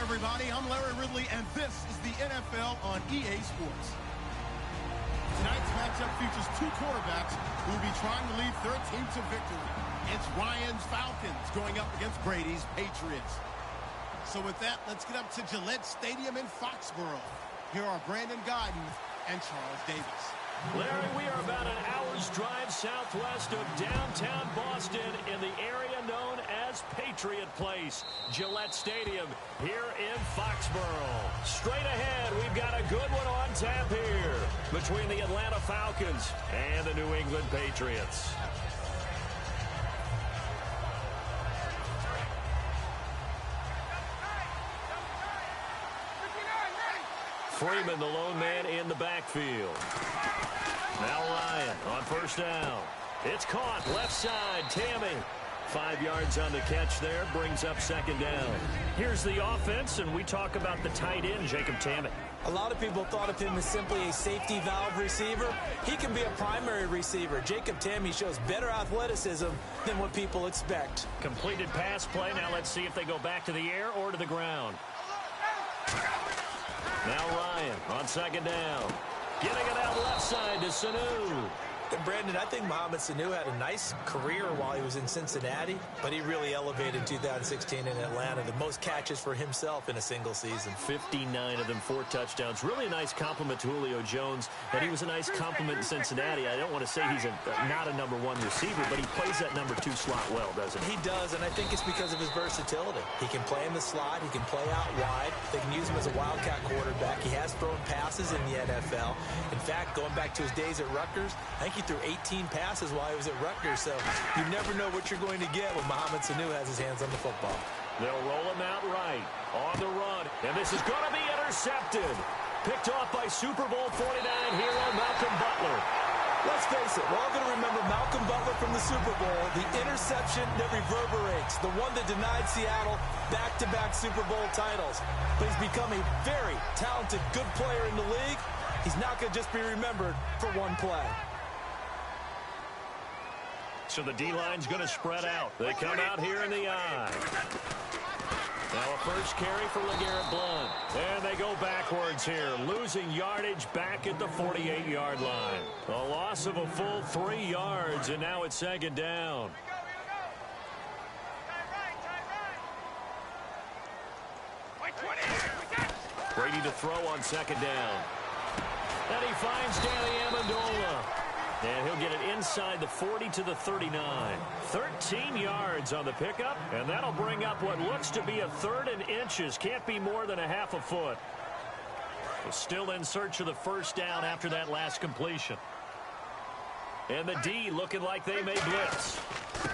everybody. I'm Larry Ridley, and this is the NFL on EA Sports. Tonight's matchup features two quarterbacks who will be trying to lead their team to victory. It's Ryan's Falcons going up against Brady's Patriots. So with that, let's get up to Gillette Stadium in Foxborough. Here are Brandon Godden and Charles Davis. Larry, we are about an hour's drive southwest of downtown Boston in the area known as Patriot Place, Gillette Stadium here in Foxborough. Straight ahead, we've got a good one on tap here between the Atlanta Falcons and the New England Patriots. Freeman, the lone man in the backfield. Now Ryan on first down. It's caught left side. Tammy. 5 yards on the catch there. Brings up second down. Here's the offense, and we talk about the tight end, Jacob Tammy. A lot of people thought of him as simply a safety valve receiver. He can be a primary receiver. Jacob Tammy shows better athleticism than what people expect. Completed pass play. Now let's see if they go back to the air or to the ground. Now Ryan on second down. Getting it out left side to Sanu. And Brandon, I think Mohamed Sanu had a nice career while he was in Cincinnati, but he really elevated in 2016 in Atlanta. The most catches for himself in a single season. 59 of them, 4 touchdowns. Really a nice compliment to Julio Jones, and he was a nice compliment in Cincinnati. I don't want to say he's not a number 1 receiver, but he plays that number 2 slot well, doesn't he? He does, and I think it's because of his versatility. He can play in the slot. He can play out wide. They can use him as a wildcat quarterback. He has thrown passes in the NFL. In fact, going back to his days at Rutgers, I think he threw 18 passes while he was at Rutgers, so you never know what you're going to get when Mohamed Sanu has his hands on the football. They'll roll him out right on the run, and this is going to be intercepted. Picked off by Super Bowl 49 hero Malcolm Butler. Let's face it, we're all going to remember Malcolm Butler from the Super Bowl, the interception that reverberates, the one that denied Seattle back-to-back Super Bowl titles. But he's become a very talented, good player in the league. He's not going to just be remembered for one play. So the D-line's going to spread out. They come out here in the eye. Now a first carry for LeGarrette Blount. And they go backwards here, losing yardage back at the 48-yard line. A loss of a full 3 yards, and now it's second down. Brady to throw on second down. And he finds Danny Amendola. And he'll get it inside the 40 to the 39. 13 yards on the pickup, and that'll bring up what looks to be a 3rd and inches. Can't be more than a half a foot. Still in search of the first down after that last completion. And the D looking like they may blitz.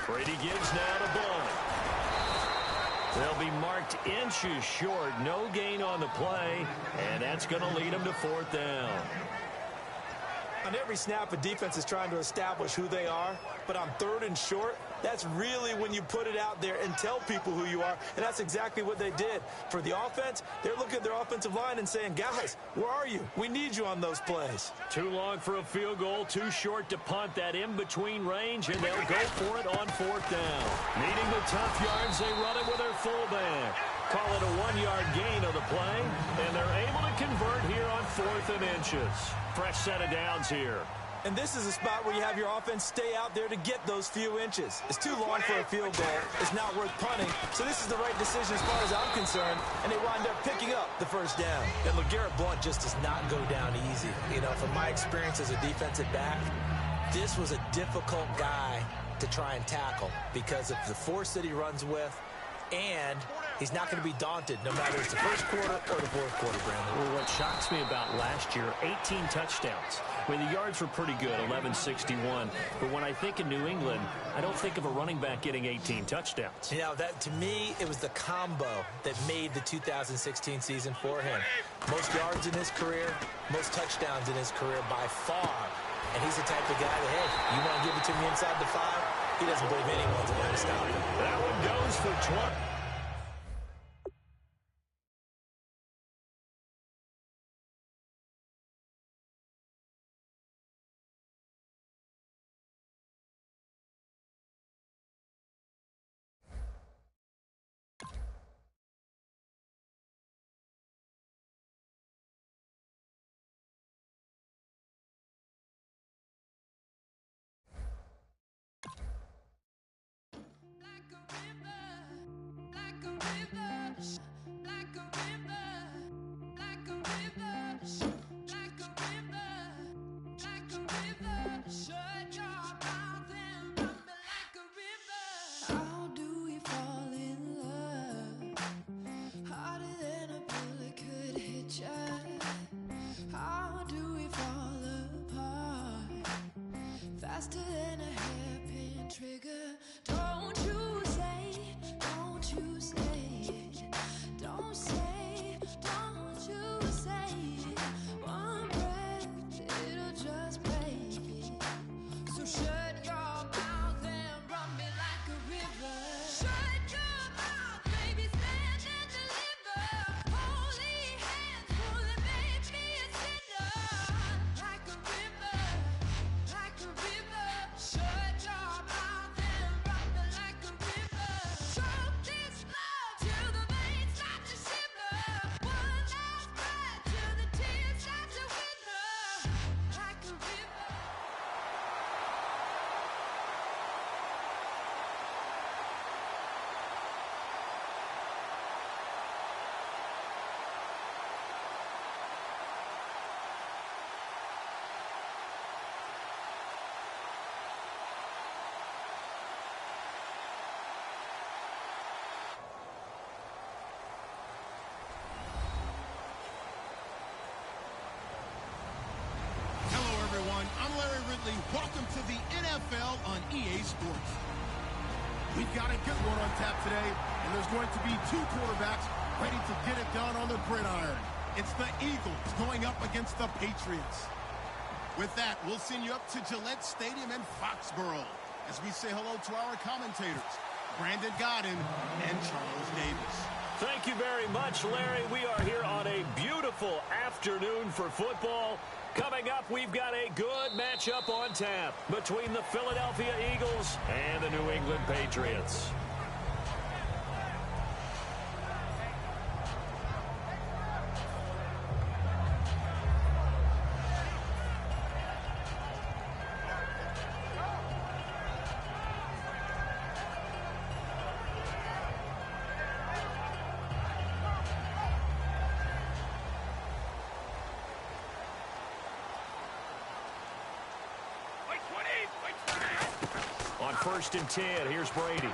Brady gives now to Blount. They'll be marked inches short. No gain on the play, and that's going to lead them to 4th down. On every snap, a defense is trying to establish who they are, but on 3rd and short, that's really when you put it out there and tell people who you are, and that's exactly what they did. For the offense, they're looking at their offensive line and saying, guys, where are you? We need you on those plays. Too long for a field goal, too short to punt. That in-between range, and they'll go for it on 4th down. Needing the tough yards, they run it with their fullback. Call it a 1-yard gain of the play, and they're able to convert here on 4th and inches. Fresh set of downs here. And this is a spot where you have your offense stay out there to get those few inches. It's too long for a field goal. It's not worth punting. So this is the right decision as far as I'm concerned, and they wind up picking up the first down. And LeGarrette Blount just does not go down easy. You know, from my experience as a defensive back, this was a difficult guy to try and tackle because of the force that he runs with, and he's not going to be daunted no matter it's the first quarter or the fourth quarter, Brandon. Well, what shocks me about last year, 18 touchdowns. I mean, the yards were pretty good, 1161. But when I think of New England, I don't think of a running back getting 18 touchdowns. You know, that to me, it was the combo that made the 2016 season for him. Most yards in his career, most touchdowns in his career by far. And he's the type of guy that, hey, you want to give it to me inside the 5? He doesn't believe anyone's going to stop him. That one goes for 20. Faster than a hairpin trigger. Don't you say, don't you say, don't say, don't you say. One breath, it'll just break. So shut your mouth and run me like a river. Shut your mouth, baby, stand and deliver. Holy hands, fully make me a sinner. Like a river, like a river. Shut your mouth and run me like a river. Choke this love till the veins start to shiver. One last breath till the tears start to wither. Like a river. Hello, everyone. I'm Larry Ridley. Welcome to the NFL on EA Sports. We've got a good one on tap today, and there's going to be two quarterbacks ready to get it done on the gridiron. It's the Eagles going up against the Patriots. With that, we'll send you up to Gillette Stadium in Foxborough as we say hello to our commentators, Brandon Godden and Charles Davis. Thank you very much, Larry. We are here on a beautiful afternoon for football. Coming up, we've got a good matchup on tap between the Philadelphia Eagles and the New England Patriots. On 1st and 10, here's Brady.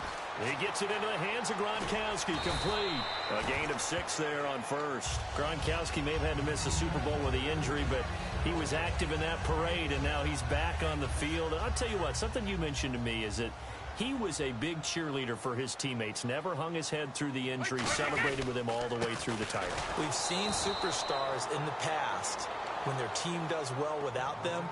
He gets it into the hands of Gronkowski, complete. A gain of 6 there on first. Gronkowski may have had to miss the Super Bowl with the injury, but he was active in that parade, and now he's back on the field. And I'll tell you what, something you mentioned to me is that he was a big cheerleader for his teammates, never hung his head through the injury, celebrated with him all the way through the title. We've seen superstars in the past, when their team does well without them,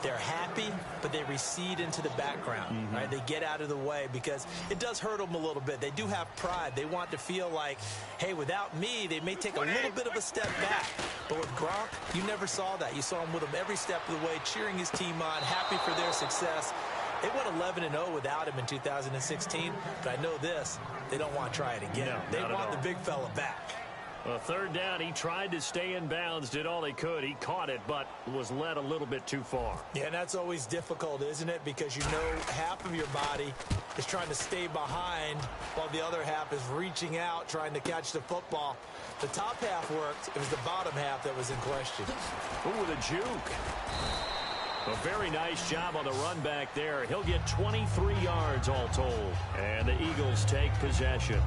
they're happy, but they recede into the background, right? They get out of the way because it does hurt them a little bit. They do have pride. They want to feel like, hey, without me, they may take a little bit of a step back. But with Gronk, you never saw that. You saw him with him every step of the way, cheering his team on, happy for their success. They went 11-0 without him in 2016, but I know this, they don't want to try it again. No, they want the big fella back. Well, 3rd down, he tried to stay in bounds, did all he could. He caught it, but was led a little bit too far. Yeah, and that's always difficult, isn't it? Because you know half of your body is trying to stay behind while the other half is reaching out, trying to catch the football. The top half worked. It was the bottom half that was in question. Ooh, with a juke. A very nice job on the run back there. He'll get 23 yards all told. And the Eagles take possession.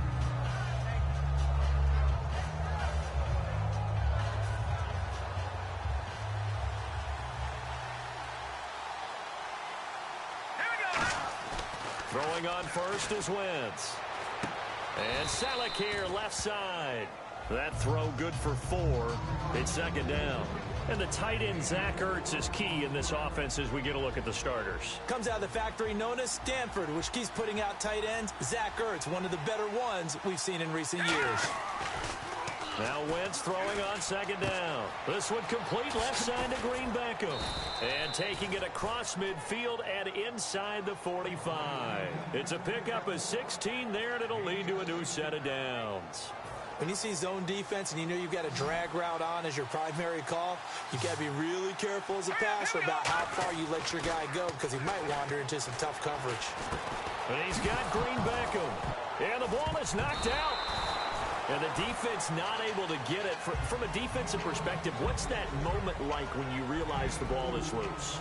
Throwing on first is Wentz. And Salek here, left side. That throw good for 4. It's 2nd down. And the tight end, Zach Ertz, is key in this offense as we get a look at the starters. Comes out of the factory known as Stanford, which keeps putting out tight ends. Zach Ertz, one of the better ones we've seen in recent years. Now Wentz throwing on 2nd down. This one complete left side to Green Beckham. And taking it across midfield and inside the 45. It's a pickup of 16 there, and it'll lead to a new set of downs. When you see zone defense and you know you've got a drag route on as your primary call, you've got to be really careful as a passer about how far you let your guy go because he might wander into some tough coverage. And he's got Green Beckham. And the ball is knocked out. And the defense not able to get it. From a defensive perspective, what's that moment like when you realize the ball is loose?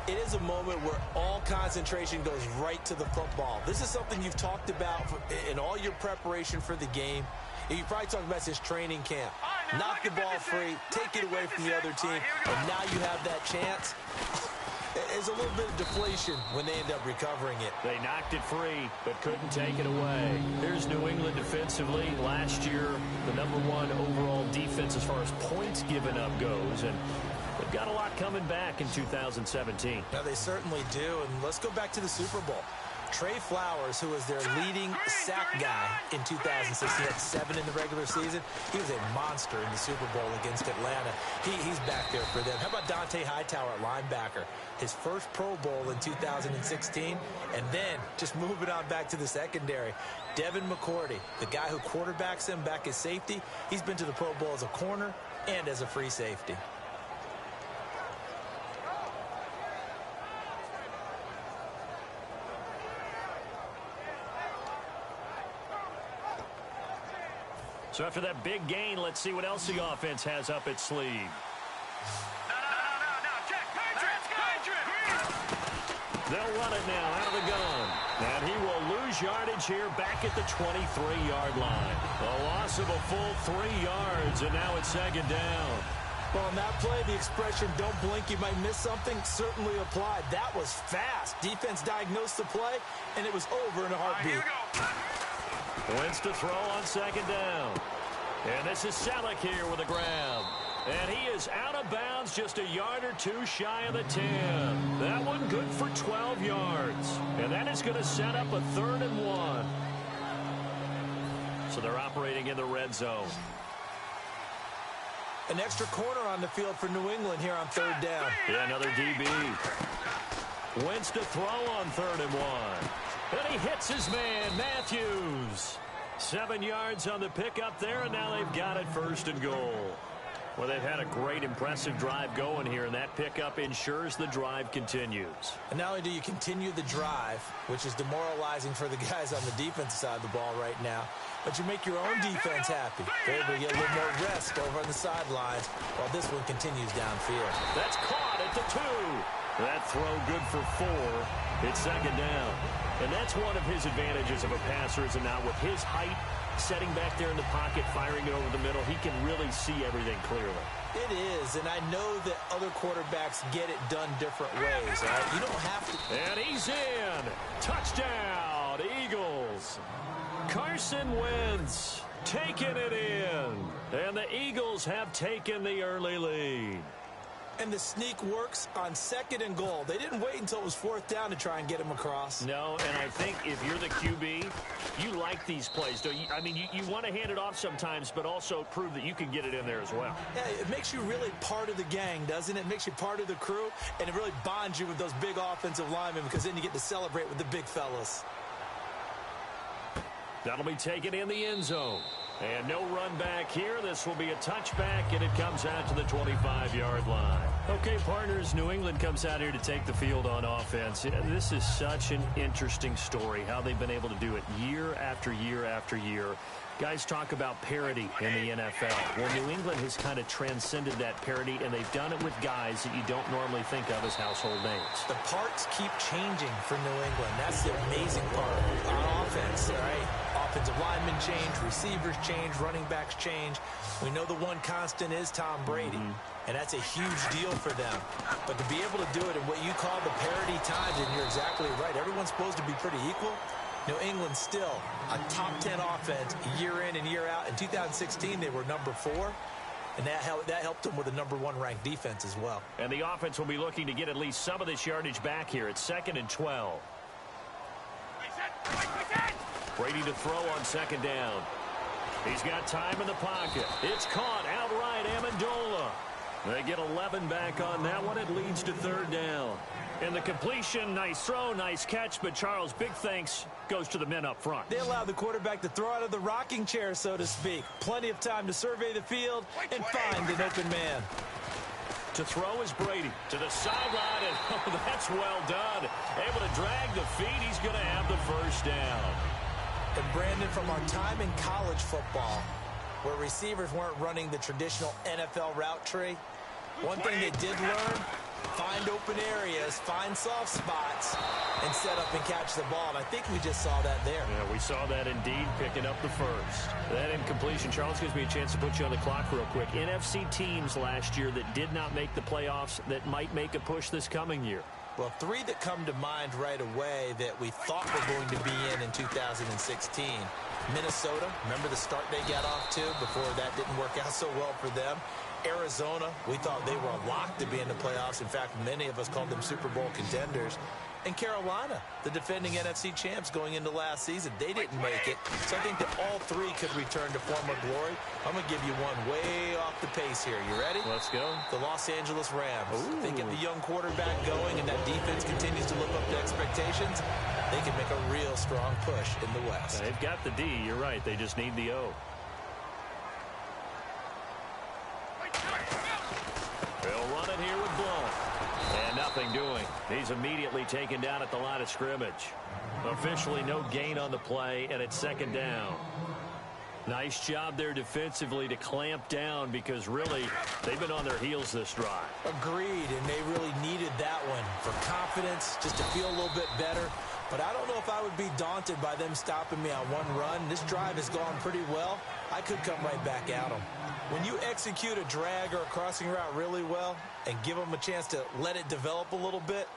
It is a moment where all concentration goes right to the football. This is something you've talked about in all your preparation for the game. You probably talked about this training camp. Knock the ball free, take it away from the other team, and now you have that chance. There's a little bit of deflation when they end up recovering it. They knocked it free, but couldn't take it away. Here's New England defensively. Last year, the #1 overall defense as far as points given up goes, and they've got a lot coming back in 2017. Now, they certainly do, and let's go back to the Super Bowl. Trey Flowers, who was their leading sack guy in 2006, he had 7 in the regular season. He was a monster in the Super Bowl against Atlanta. He's back there for them. How about Dante Hightower at linebacker? His first Pro Bowl in 2016, and then just moving on back to the secondary. Devin McCourty, the guy who quarterbacks him back as safety, he's been to the Pro Bowl as a corner and as a free safety. So after that big gain, let's see what else the offense has up its sleeve. They'll run it now out of the gun. And he will lose yardage here back at the 23-yard line. A loss of a full 3 yards, and now it's second down. Well, on that play, the expression, don't blink, you might miss something, certainly applied. That was fast. Defense diagnosed the play, and it was over in a heartbeat. Wins to throw on second down. And this is Selleck here with a grab. And he is out of bounds, just a yard or two shy of the 10. That one good for 12 yards. And that is going to set up a 3rd and 1. So they're operating in the red zone. An extra corner on the field for New England here on 3rd down. Yeah, another DB. Wins to throw on 3rd and 1. And he hits his man, Matthews. 7 yards on the pickup there, and now they've got it 1st and goal. Well, they've had a great, impressive drive going here, and that pickup ensures the drive continues. And not only do you continue the drive, which is demoralizing for the guys on the defensive side of the ball right now, but you make your own defense happy. They're able to get a little more rest over on the sidelines while this one continues downfield. That's caught at the 2. That throw good for 4. It's second down. And that's one of his advantages of a passer, is now with his height, setting back there in the pocket, firing it over the middle, he can really see everything clearly. It is, and I know that other quarterbacks get it done different ways. Right? You don't have to. And he's in. Touchdown, Eagles. Carson Wentz taking it in. And the Eagles have taken the early lead. And the sneak works on 2nd and goal. They didn't wait until it was 4th down to try and get him across. No, and I think if you're the QB, you like these plays, don't you? I mean, you want to hand it off sometimes, but also prove that you can get it in there as well. Yeah, it makes you really part of the gang, doesn't it? It makes you part of the crew, and it really bonds you with those big offensive linemen, because then you get to celebrate with the big fellas. That'll be taken in the end zone. And no run back here. This will be a touchback, and it comes out to the 25-yard line. Okay, partners, New England comes out here to take the field on offense. This is such an interesting story, how they've been able to do it year after year after year. Guys talk about parity in the NFL. Well, New England has kind of transcended that parity, and they've done it with guys that you don't normally think of as household names. The parts keep changing for New England. That's the amazing part on offense, all right? Offensive linemen change, receivers change, running backs change. We know the one constant is Tom Brady, and that's a huge deal for them. But to be able to do it in what you call the parity times, and you're exactly right, everyone's supposed to be pretty equal. New England still a top 10 offense year in and year out. In 2016, they were number 4. And that helped them with a number 1 ranked defense as well. And the offense will be looking to get at least some of this yardage back here. It's 2nd and 12. Brady to throw on 2nd down. He's got time in the pocket. It's caught outright, Amendola. They get 11 back on that one. It leads to 3rd down. And the completion, nice throw, nice catch, but Charles, big thanks goes to the men up front. They allowed the quarterback to throw out of the rocking chair, so to speak. Plenty of time to survey the field and find an open man. To throw is Brady to the sideline, and oh, that's well done. Able to drag the feet. He's going to have the 1st down. And Brandon, from our time in college football, where receivers weren't running the traditional NFL route tree, one thing they did learn, find open areas, find soft spots, and set up and catch the ball. And I think we just saw that there. Yeah, we saw that indeed, picking up the first. That incompletion, Charles, gives me a chance to put you on the clock real quick. NFC teams last year that did not make the playoffs that might make a push this coming year. Well, three that come to mind right away that we thought were going to be in 2016. Minnesota, remember the start they got off to before that didn't work out so well for them. Arizona, we thought they were locked to be in the playoffs. In fact, many of us called them Super Bowl contenders. And Carolina, the defending NFC champs going into last season, they didn't make it. So I think that all three could return to former glory. I'm going to give you one way off the pace here. You ready? Let's go. The Los Angeles Rams. Ooh. They get the young quarterback going, and that defense continues to live up to expectations. They can make a real strong push in the West. They've got the D. You're right. They just need the O. They'll run it here with Blount. And nothing doing. He's immediately taken down at the line of scrimmage. Officially no gain on the play, and it's second down. Nice job there defensively to clamp down because really they've been on their heels this drive. Agreed, and they really needed that one for confidence, just to feel a little bit better. But I don't know if I would be daunted by them stopping me on one run. This drive has gone pretty well. I could come right back at them. When you execute a drag or a crossing route really well and give them a chance to let it develop a little bit,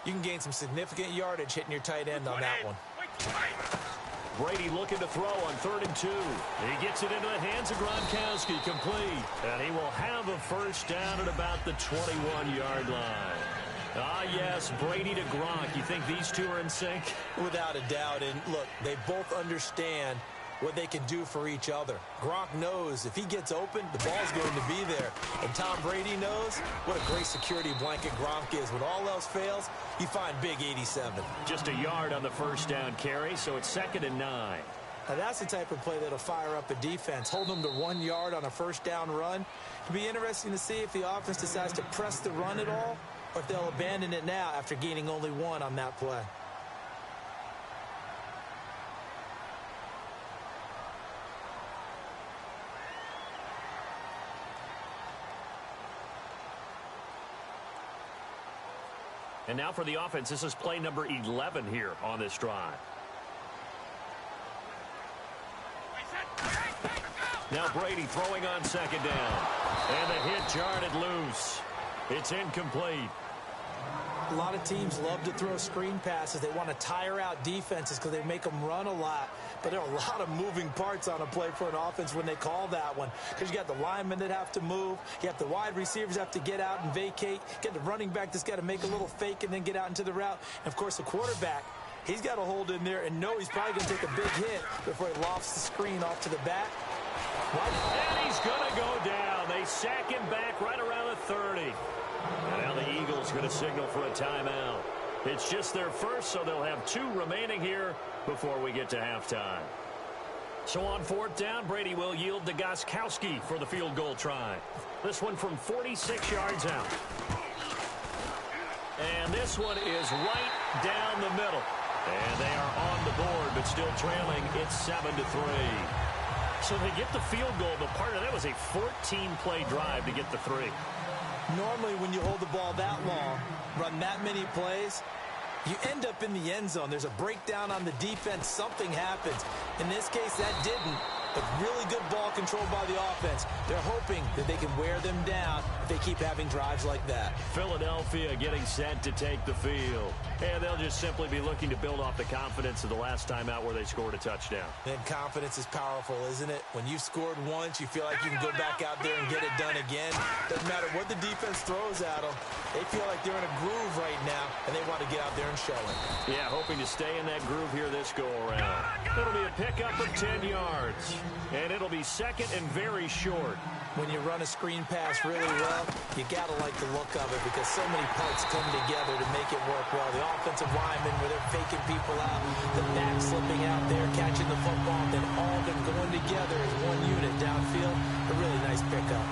you can gain some significant yardage hitting your tight end on that one. Brady looking to throw on 3rd and 2. He gets it into the hands of Gronkowski, complete. And he will have a first down at about the 21-yard line. Ah, yes, Brady to Gronk. You think these two are in sync? Without a doubt. And look, they both understand what they can do for each other. Gronk knows if he gets open, the ball's going to be there. And Tom Brady knows what a great security blanket Gronk is. When all else fails, you find big 87. Just a yard on the first down carry, so it's 2nd and 9. Now that's the type of play that'll fire up a defense. Hold them to 1 yard on a first down run. It'll be interesting to see if the offense decides to press the run at all, or if they'll abandon it now after gaining only 1 on that play. And now for the offense, this is play number 11 here on this drive. Now Brady throwing on 2nd down. And the hit jarred it loose. It's incomplete. A lot of teams love to throw screen passes. They want to tire out defenses because they make them run a lot. But there are a lot of moving parts on a play for an offense when they call that one. Because you got the linemen that have to move. You have the wide receivers have to get out and vacate. You got the running back that's got to make a little fake and then get out into the route. And, of course, the quarterback, he's got to hold in there and know he's probably going to take a big hit before he lofts the screen off to the back. And he's going to go down. They sack him back right around the 30. And now the Eagles going to signal for a timeout. It's just their first, so they'll have 2 remaining here before we get to halftime. So on 4th down, Brady will yield to Gostkowski for the field goal try. This one from 46 yards out. And this one is right down the middle. And they are on the board, but still trailing. It's 7-3. So they get the field goal, but part of that was a 14-play drive to get the 3. Normally, when you hold the ball that long, run that many plays, you end up in the end zone. There's a breakdown on the defense. Something happens. In this case, that didn't. But really good ball control by the offense. They're hoping that they can wear them down if they keep having drives like that. Philadelphia getting set to take the field. And they'll just simply be looking to build off the confidence of the last time out where they scored a touchdown. And confidence is powerful, isn't it? When you've scored once, you feel like you can go back out there and get it done again. Doesn't matter what the defense throws at them. They feel like they're in a groove right now, and they want to get out there and show it. Yeah, hoping to stay in that groove here this go-around. It'll be a pickup of 10 yards. And it'll be 2nd and very short. When you run a screen pass really well, you got to like the look of it because so many parts come together to make it work well. The offensive linemen where they're faking people out, the back slipping out there, catching the football, then all of them going together as one unit downfield. A really nice pickup.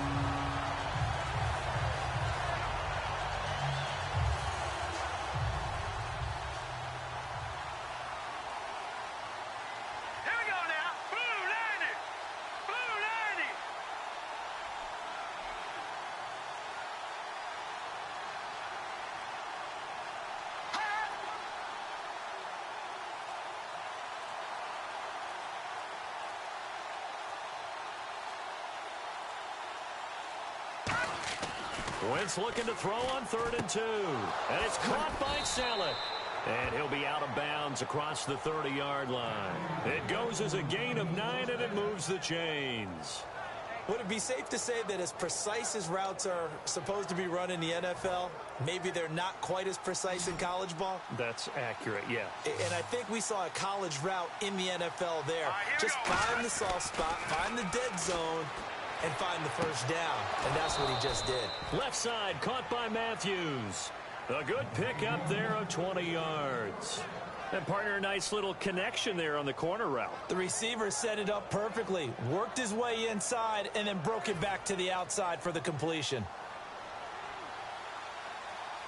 Wentz looking to throw on 3rd and 2. And it's caught by Saleh. And he'll be out of bounds across the 30-yard line. It goes as a gain of 9, and it moves the chains. Would it be safe to say that as precise as routes are supposed to be run in the NFL, maybe they're not quite as precise in college ball? That's accurate, yeah. And I think we saw a college route in the NFL there. Just find the soft spot, find the dead zone, and find the first down. And that's what he just did. Left side caught by Matthews. A good pickup there of 20 yards. And partner, a nice little connection there on the corner route. The receiver set it up perfectly, worked his way inside, and then broke it back to the outside for the completion.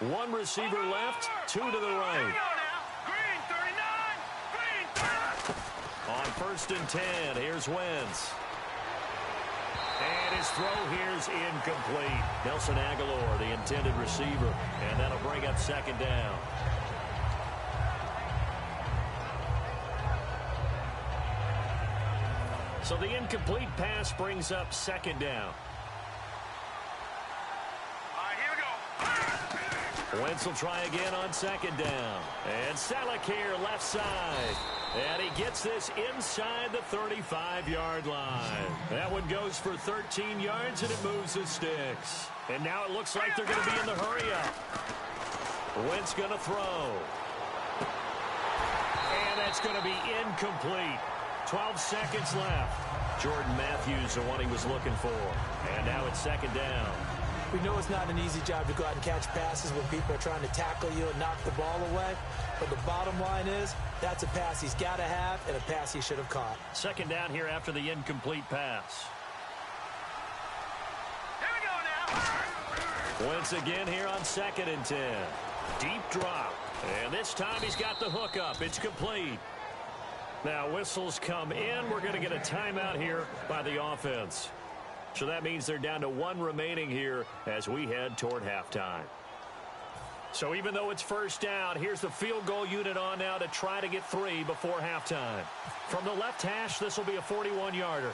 1 receiver left, 2 to the right. Green 39. Green 30. On 1st and 10, here's Wentz. And his throw here's incomplete. Nelson Aguilar, the intended receiver. And that'll bring up 2nd down. So the incomplete pass brings up 2nd down. All right, here we go. Wentz will try again on 2nd down. And Saleh here, left side. And he gets this inside the 35-yard line. That one goes for 13 yards, and it moves the sticks. And now it looks like they're going to be in the hurry-up. Wentz going to throw. And that's going to be incomplete. 12 seconds left. Jordan Matthews, the one he was looking for. And now it's 2nd down. We know it's not an easy job to go out and catch passes when people are trying to tackle you and knock the ball away. But the bottom line is, that's a pass he's got to have and a pass he should have caught. 2nd down here after the incomplete pass. Here we go now. Wentz again here on 2nd and 10. Deep drop. And this time he's got the hook up. It's complete. Now whistles come in. We're going to get a timeout here by the offense. So that means they're down to 1 remaining here as we head toward halftime. So even though it's 1st down, here's the field goal unit on now to try to get 3 before halftime. From the left hash, this will be a 41-yarder.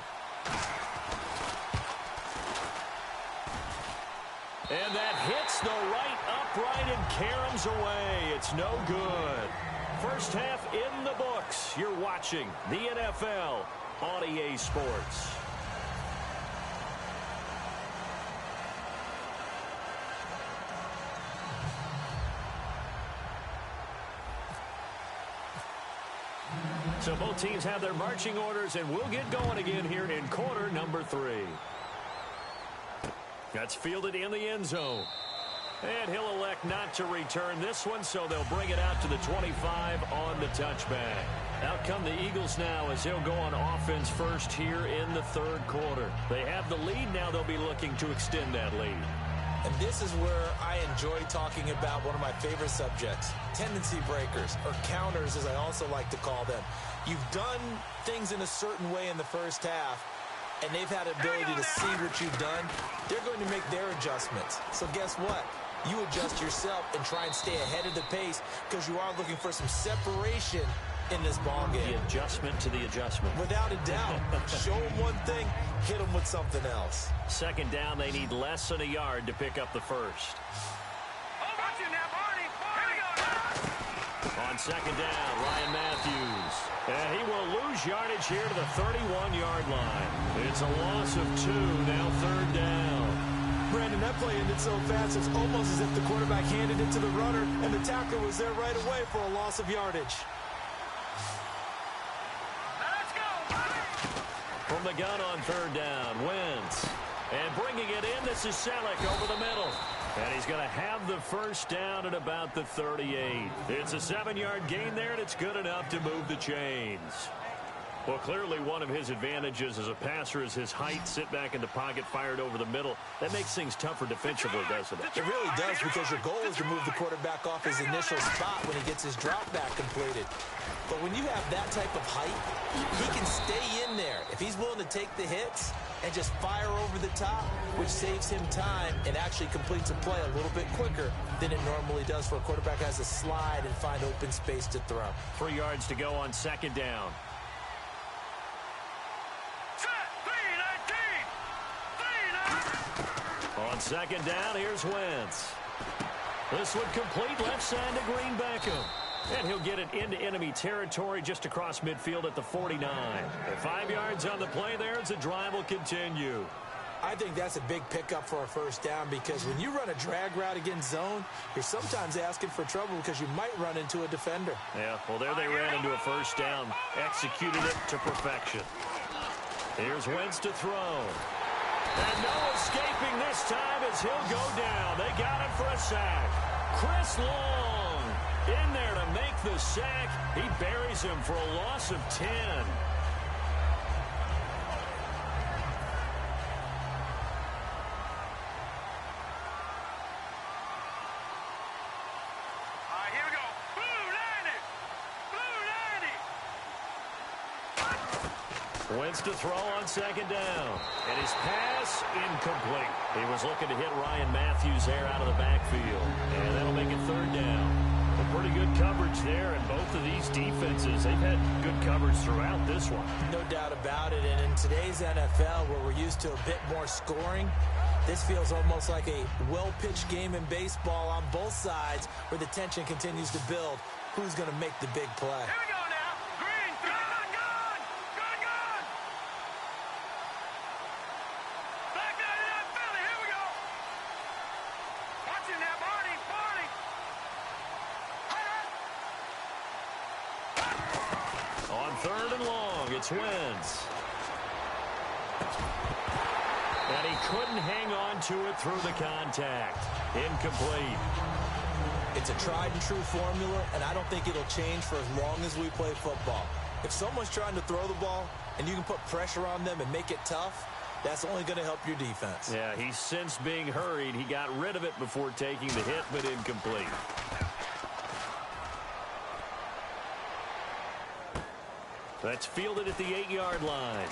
And that hits the right upright and caroms away. It's no good. First half in the books. You're watching the NFL on EA Sports. So both teams have their marching orders, and we'll get going again here in quarter number 3. That's fielded in the end zone. And he'll elect not to return this one, so they'll bring it out to the 25 on the touchback. Out come the Eagles now as they'll go on offense first here in the 3rd quarter. They have the lead. Now they'll be looking to extend that lead. And this is where I enjoy talking about one of my favorite subjects, tendency breakers, or counters as I also like to call them. You've done things in a certain way in the first half, and they've had the ability to see what you've done. They're going to make their adjustments. So guess what? You adjust yourself and try and stay ahead of the pace because you are looking for some separation in this ball game. The adjustment to the adjustment. Without a doubt. Show them one thing, hit them with something else. 2nd down, they need less than a yard to pick up the first. On 2nd down, Ryan Matthews. And he will lose yardage here to the 31-yard line. It's a loss of 2, now 3rd down. Brandon, that play ended so fast, it's almost as if the quarterback handed it to the runner, and the tackler was there right away for a loss of yardage. Let's go. From the gun on 3rd down, Wentz. And bringing it in, this is Saleh over the middle. And he's going to have the first down at about the 38. It's a 7-yard gain there, and it's good enough to move the chains. Well, clearly one of his advantages as a passer is his height. Sit back in the pocket, fired over the middle. That makes things tougher defensively, doesn't it? It really does, because your goal is to move the quarterback off his initial spot when he gets his drop back completed. But when you have that type of height, he can stay in there. If he's willing to take the hits and just fire over the top, which saves him time and actually completes a play a little bit quicker than it normally does for a quarterback who has to slide and find open space to throw. 3 yards to go on 2nd down. On On second down, here's Wentz. This would complete left side to Green Beckham. And he'll get it into enemy territory just across midfield at the 49. At 5 yards on the play there, as the drive will continue. I think that's a big pickup for a first down because when you run a drag route against zone, you're sometimes asking for trouble because you might run into a defender. Yeah, well, there they ran into a first down. Executed it to perfection. Here's Wentz to throw. And no escaping this time as he'll go down. They got him for a sack. Chris Long in there to make the sack. He buries him for a loss of 10. Wentz to throw on second down. And his pass incomplete. He was looking to hit Ryan Matthews there out of the backfield. And that'll make it third down. A pretty good coverage there. And both of these defenses, they've had good coverage throughout this one. No doubt about it. And in today's NFL, where we're used to a bit more scoring, this feels almost like a well-pitched game in baseball on both sides where the tension continues to build. Who's going to make the big play? Here we go now. Green, good. Back out of that Philly. Here we go. Watch him now, Barney. On third and long, it's Wentz. And he couldn't hang on to it through the contact. Incomplete. It's a tried-and-true formula, and I don't think it'll change for as long as we play football. If someone's trying to throw the ball and you can put pressure on them and make it tough, that's only going to help your defense. Yeah, he sensed being hurried. He got rid of it before taking the hit, but incomplete. That's fielded at the 8-yard line.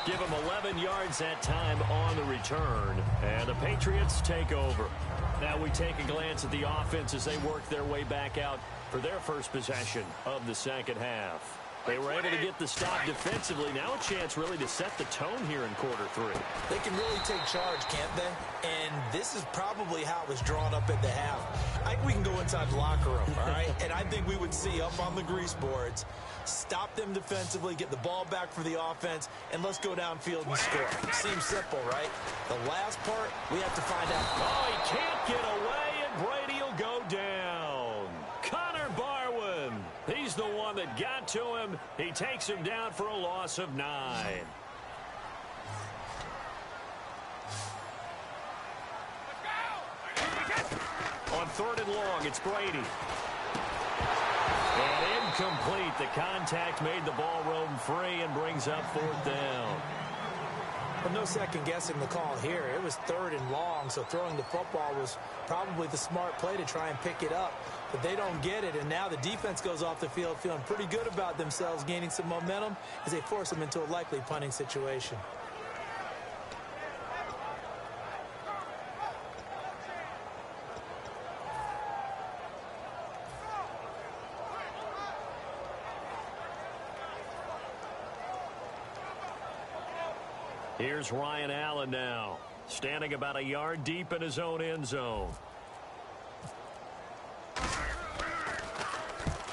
Give him 11 yards that time on the return. And the Patriots take over. Now we take a glance at the offense as they work their way back out for their first possession of the second half. They were able to get the stop defensively. Now a chance really to set the tone here in quarter three. They can really take charge, can't they? And this is probably how it was drawn up at the half. I think we can go inside the locker room, all right? And I think we would see up on the grease boards, stop them defensively, get the ball back for the offense, and let's go downfield and score. Seems simple, right? The last part, we have to find out. Oh, he can't get away, and Brady will go down. Connor Barwin. He's the one that got to him. He takes him down for a loss of 9. On third and long, it's Brady. And incomplete. The contact made the ball roam free and brings up fourth down. Well, no second guessing the call here. It was third and long, so throwing the football was probably the smart play to try and pick it up. But they don't get it, and now the defense goes off the field feeling pretty good about themselves, gaining some momentum as they force them into a likely punting situation. Here's Ryan Allen now, standing about a yard deep in his own end zone.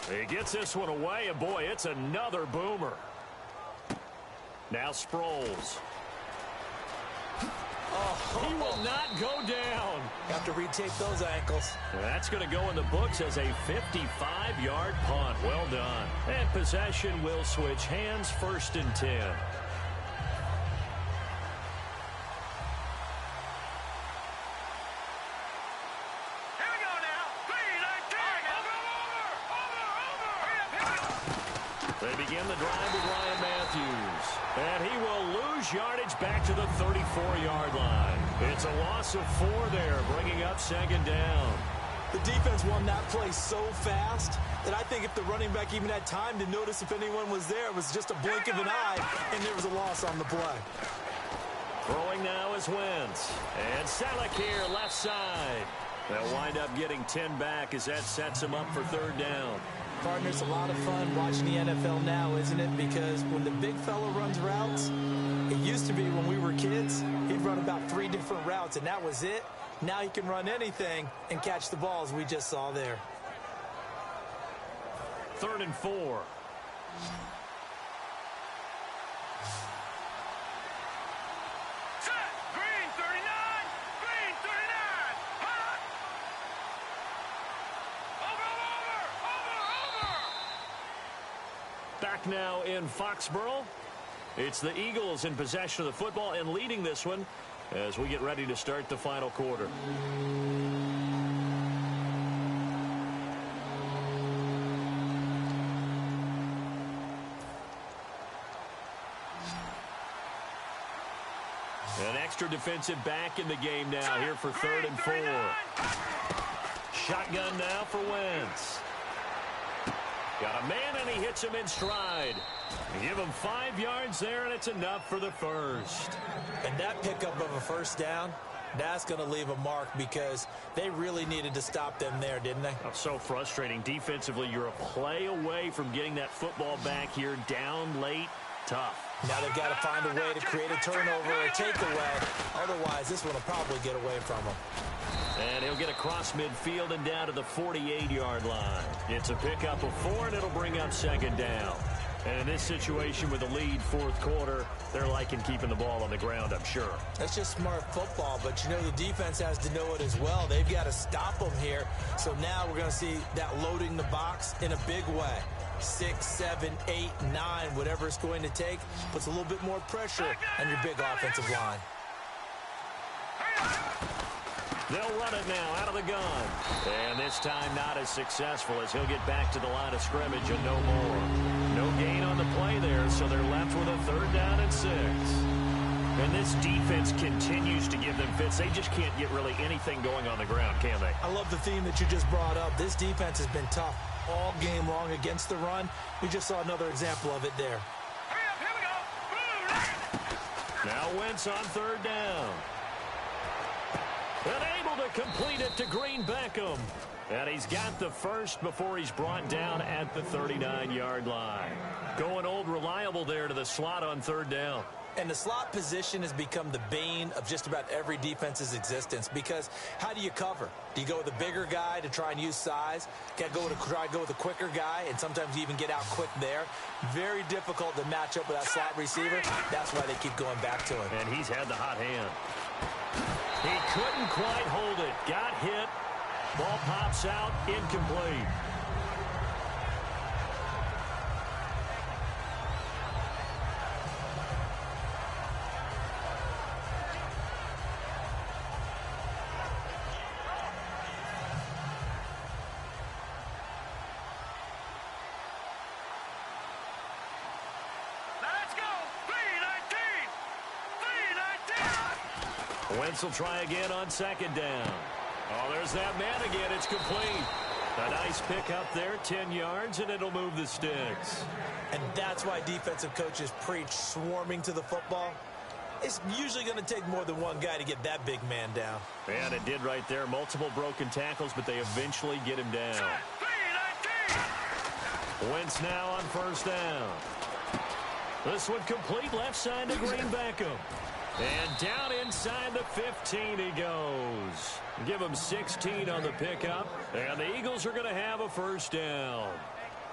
He gets this one away, and boy, it's another boomer. Now Sproles. He will not go down. Have to retake those ankles. That's going to go in the books as a 55-yard punt. Well done. And possession will switch hands, first and 10. They begin the drive with Ryan Matthews. And he will lose yardage back to the 34-yard line. It's a loss of 4 there, bringing up second down. The defense won that play so fast that I think if the running back even had time to notice if anyone was there, it was just a blink of an eye, and there was a loss on the play. Throwing now is Wentz. And Selleck here, left side. They'll wind up getting 10 back as that sets him up for third down. Partner, it's a lot of fun watching the NFL now, isn't it? Because when the big fella runs routes, it used to be when we were kids, he'd run about 3 different routes, and that was it. Now he can run anything and catch the balls we just saw there. 3rd and 4. Set. Green 39. Green 39. Hot. Over. Back now in Foxborough. It's the Eagles in possession of the football and leading this one as we get ready to start the final quarter. An extra defensive back in the game now here for 3rd and 4. Shotgun now for Wentz. Got a man, and he hits him in stride. Give him 5 yards there, and it's enough for the first. And that pickup of a first down, that's going to leave a mark because they really needed to stop them there, didn't they? Oh, so frustrating. Defensively, you're a play away from getting that football back here down late. Tough. Now they've got to find a way to create a turnover or a takeaway. Otherwise, this one will probably get away from them. And he'll get across midfield and down to the 48-yard line. It's a pickup of 4, and it'll bring up 2nd down. And in this situation with a lead 4th quarter, they're liking keeping the ball on the ground, I'm sure. That's just smart football, but you know the defense has to know it as well. They've got to stop them here. So now we're going to see that loading the box in a big way. 6, 7, 8, 9, whatever it's going to take, puts a little bit more pressure on your big offensive line. They'll run it now out of the gun. And this time not as successful as he'll get back to the line of scrimmage and no more. No gain on the play there, so they're left with a 3rd down and 6. And this defense continues to give them fits. They just can't get really anything going on the ground, can they? I love the theme that you just brought up. This defense has been tough all game long against the run. We just saw another example of it there. Hurry up, here we go. Now Wentz on 3rd down. And able to complete it to Green Beckham. And he's got the first before he's brought down at the 39-yard line. Going old reliable there to the slot on 3rd down. And the slot position has become the bane of just about every defense's existence because how do you cover? Do you go with a bigger guy to try and use size? Try to go with a quicker guy, and sometimes you even get out quick there. Very difficult to match up with that slot receiver. That's why they keep going back to him. And he's had the hot hand. He couldn't quite hold it. Got hit. Ball pops out. Incomplete. Wentz will try again on 2nd down. Oh, there's that man again. It's complete. A nice pickup there, 10 yards, and it'll move the sticks. And that's why defensive coaches preach swarming to the football. It's usually going to take more than one guy to get that big man down. And it did right there. Multiple broken tackles, but they eventually get him down. Wentz now on 1st down. This one complete left side to Green Beckham. And down inside the 15 he goes. Give him 16 on the pickup. And the Eagles are going to have a 1st down.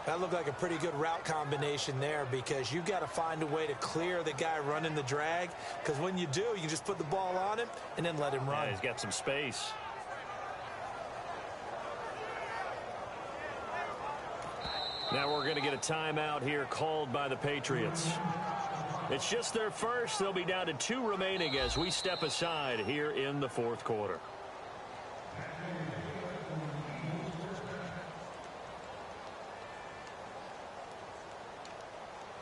That looked like a pretty good route combination there because you've got to find a way to clear the guy running the drag. Because when you do, you can just put the ball on him and then let him run. Yeah, he's got some space. Now we're going to get a timeout here called by the Patriots. It's just their first. They'll be down to 2 remaining as we step aside here in the 4th quarter.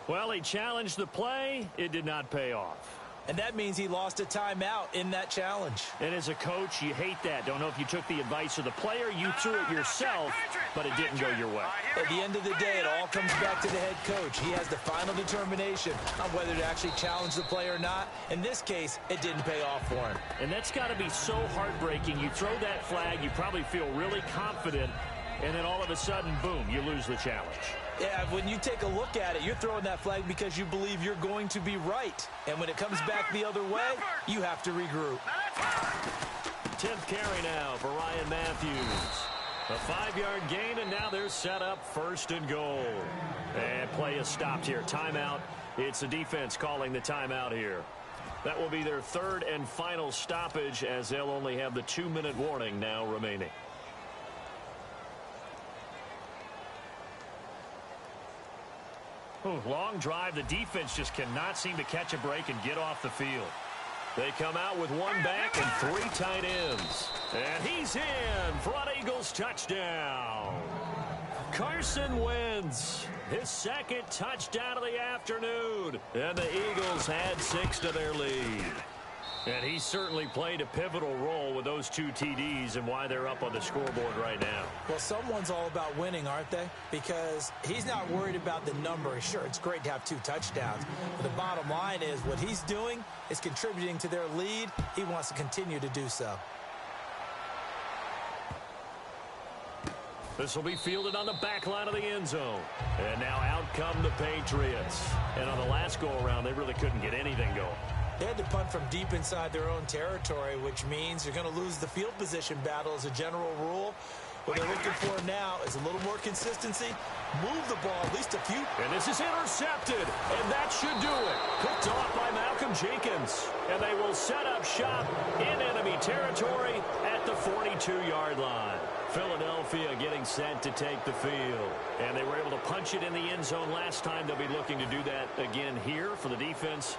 Well, he challenged the play. It did not pay off. And that means he lost a timeout in that challenge. And as a coach, you hate that. Don't know if you took the advice of the player, you threw it yourself, but it didn't go your way. At the end of the day, it all comes back to the head coach. He has the final determination on whether to actually challenge the play or not. In this case, it didn't pay off for him. And that's got to be so heartbreaking. You throw that flag, you probably feel really confident, and then all of a sudden, boom, you lose the challenge. Yeah, when you take a look at it, you're throwing that flag because you believe you're going to be right. And when it comes back the other way, you have to regroup. 10th carry now for Ryan Matthews. A 5-yard gain, and now they're set up 1st and goal. And play is stopped here. Timeout. It's the defense calling the timeout here. That will be their 3rd and final stoppage, as they'll only have the 2-minute warning now remaining. Ooh, long drive. The defense just cannot seem to catch a break and get off the field. They come out with 1 back and 3 tight ends. And he's in. Front Eagles touchdown. Carson Wentz, his 2nd touchdown of the afternoon. And the Eagles add 6 to their lead. And he certainly played a pivotal role with those 2 TDs and why they're up on the scoreboard right now. Well, someone's all about winning, aren't they? Because he's not worried about the number. Sure, it's great to have 2 touchdowns. But the bottom line is what he's doing is contributing to their lead. He wants to continue to do so. This will be fielded on the back line of the end zone. And now out come the Patriots. And on the last go-around, they really couldn't get anything going. They had to punt from deep inside their own territory, which means you're going to lose the field position battle as a general rule. What they're looking for now is a little more consistency. Move the ball at least a few. And this is intercepted, and that should do it. Picked off by Malcolm Jenkins. And they will set up shop in enemy territory at the 42-yard line. Philadelphia getting set to take the field. And they were able to punch it in the end zone last time. They'll be looking to do that again here for the defense.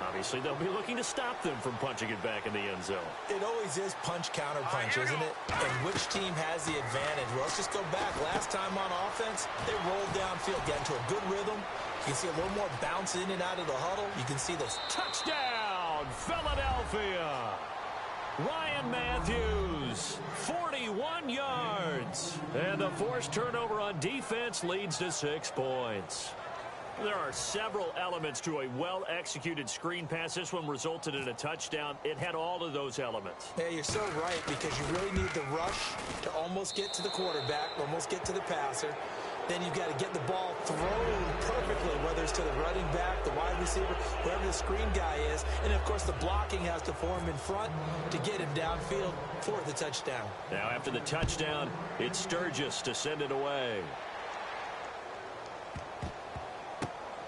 Obviously, they'll be looking to stop them from punching it back in the end zone. It always is punch-counter-punch, isn't it? And which team has the advantage? Well, let's just go back. Last time on offense, they rolled downfield, got into a good rhythm. You can see a little more bounce in and out of the huddle. You can see this. Touchdown, Philadelphia! Ryan Matthews, 41 yards. And the forced turnover on defense leads to 6 points. There are several elements to a well-executed screen pass. This one resulted in a touchdown. It had all of those elements. Yeah, you're so right, because you really need the rush to almost get to the quarterback, almost get to the passer. Then you've got to get the ball thrown perfectly, whether it's to the running back, the wide receiver, whoever the screen guy is. And, of course, the blocking has to form in front to get him downfield for the touchdown. Now, after the touchdown, it's Sturgis to send it away.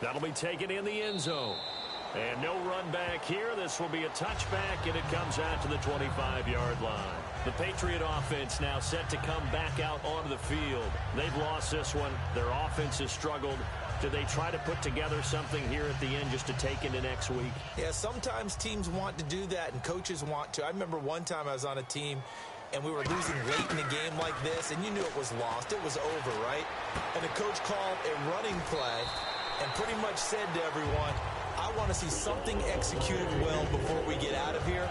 That'll be taken in the end zone. And no run back here. This will be a touchback, and it comes out to the 25-yard line. The Patriot offense now set to come back out onto the field. They've lost this one. Their offense has struggled. Do they try to put together something here at the end just to take into next week? Yeah, sometimes teams want to do that, and coaches want to. I remember one time I was on a team, and we were losing late in the game like this, and you knew it was lost. It was over, right? And the coach called a running play and pretty much said to everyone, I want to see something executed well before we get out of here.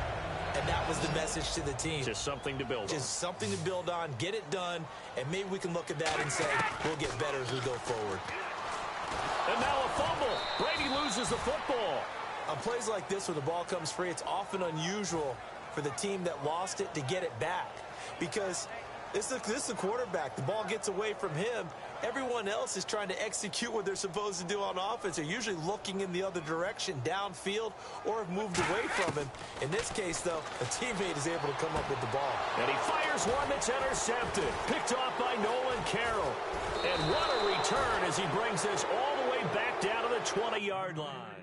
And that was the message to the team. Just something to build on. Just something to build on, get it done, and maybe we can look at that and say, we'll get better as we go forward. And now a fumble. Brady loses the football. On plays like this, when the ball comes free, it's often unusual for the team that lost it to get it back. Because this is the quarterback. The ball gets away from him. Everyone else is trying to execute what they're supposed to do on offense. They're usually looking in the other direction, downfield, or have moved away from him. In this case, though, a teammate is able to come up with the ball. And he fires one that's intercepted. Picked off by Nolan Carroll. And what a return as he brings this all the way back down to the 20-yard line.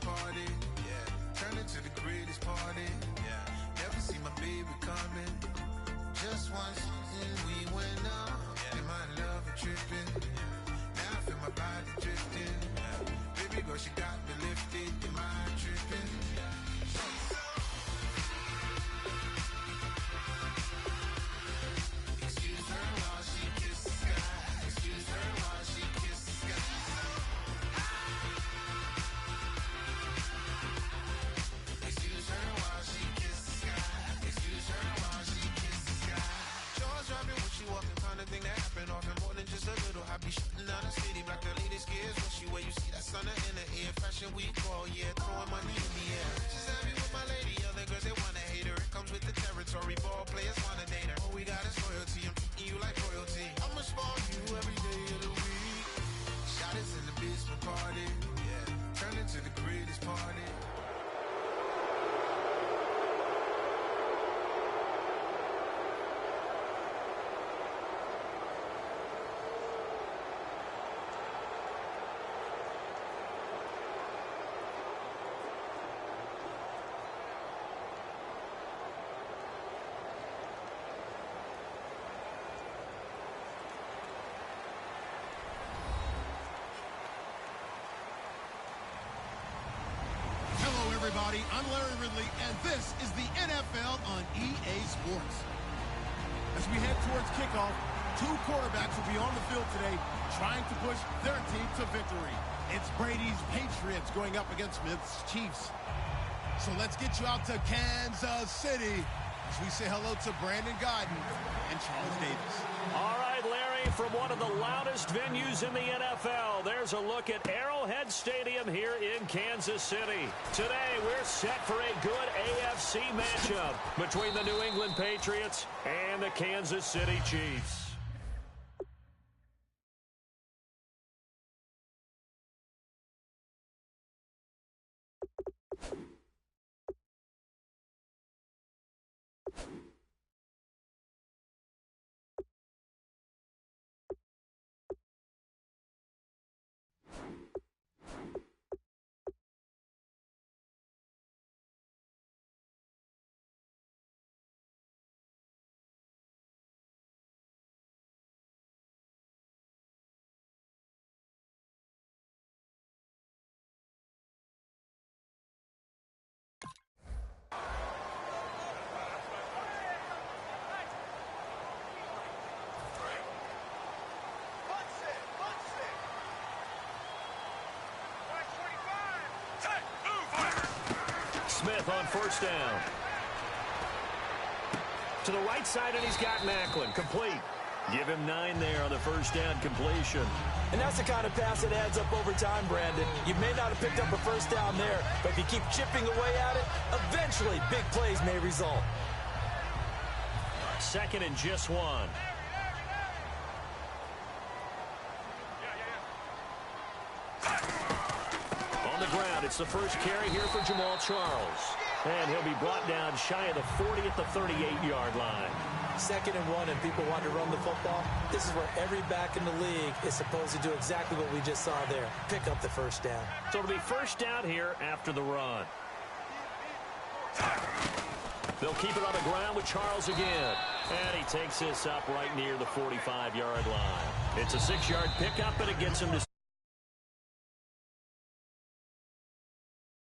Party, yeah. Turn it to the greatest party, yeah. popping off and more than just a little. I be shutting down the city, black the latest gears. When she where you see that sun in the air. Fashion week all year, throwing money in the air. Just happy with my lady, other girls they wanna hate her. It comes with the territory, ball players wanna date her. All we got is loyalty, I'm treating you like royalty. I'ma spoil you every day of the week. Shot is in the basement party, yeah. Turn into the greatest party. Everybody, I'm Larry Ridley, and this is the NFL on EA Sports. As we head towards kickoff, two quarterbacks will be on the field today trying to push their team to victory. It's Brady's Patriots going up against Smith's Chiefs. So let's get you out to Kansas City as we say hello to Brandon Gaudin and Charles Davis. All right, Larry, from one of the loudest venues in the NFL, there's a look at Arrowhead Stadium here in Kansas City. Today, we're set for a good AFC matchup between the New England Patriots and the Kansas City Chiefs. Smith on first down. To the right side, and he's got Macklin. Complete. Give him 9 there on the first down completion. And that's the kind of pass that adds up over time, Brandon. You may not have picked up a first down there, but if you keep chipping away at it, eventually big plays may result. Second and just 1. On the ground, it's the first carry here for Jamal Charles. And he'll be brought down shy of the 40 at the 38-yard line. Second and 1, and people want to run the football. This is where every back in the league is supposed to do exactly what we just saw there. Pick up the first down. So it'll be first down here after the run. They'll keep it on the ground with Charles again. And he takes this up right near the 45-yard line. It's a 6-yard pickup, and it gets him to